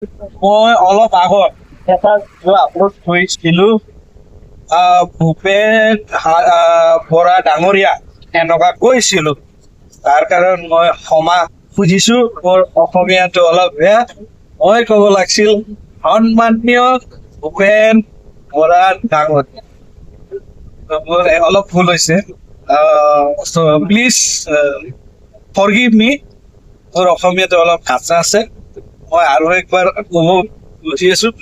মই অলপ আগত এটা আপলোড কৰিছিলোঁ ভূপেন বৰা ডাঙৰীয়া এনেকুৱা কৈছিলোঁ। তাৰ কাৰণ মই ক্ষমা খুজিছোঁ, মোৰ অসমীয়াটো অলপ বেয়া। মই ক'ব লাগিছিল সন্মানীয় ভূপেন বৰা ডাঙৰীয়া। মোৰ অলপ ভুল হৈছে, প্লিজ ফৰগিভ মি। মোৰ অসমীয়াটো অলপ কাঁচা আছে। মই আৰু একবাৰ ক'ব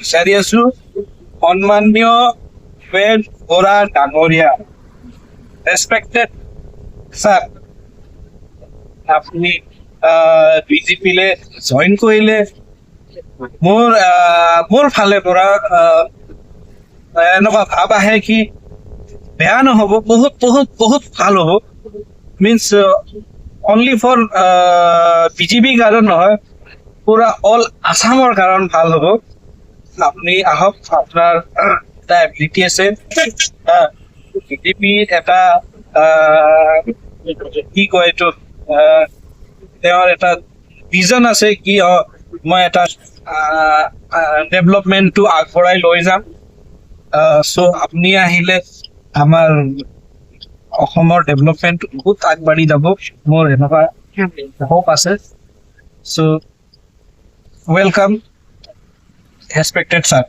বিচাৰি আছো, সন্মানীয় ভূপেন বৰা ডাঙৰীয়া, ৰেচপেক্টেড ছাৰ, আপুনি বিজেপিলে জইন কৰিলে। মোৰ ফালে পৰা এনেকুৱা ভাৱ আহে কি বেয়া নহ'ব, বহুত বহুত বহুত ভাল হ'ব। মিনছ অনলি ফৰ বিজেপিৰ কাৰণ নহয়, পুৰা অল আছামৰ কাৰণ ভাল হ'ব। আপুনি আহক, আপোনাৰ এটা এবিলিটি আছে। বিজেপিৰ এটা কি কয় এইটো, তেওঁৰ এটা ভিজন আছে কি মই এটা ডেভেলপমেণ্টটো আগবঢ়াই লৈ যাম। চ' আপুনি আহিলে আমাৰ অসমৰ ডেভেলপমেণ্ট বহুত আগবাঢ়ি যাব, মোৰ এনেকুৱা হোপ আছে। চ' ৱেলকাম ৰেচপেক্টেড ছাৰ।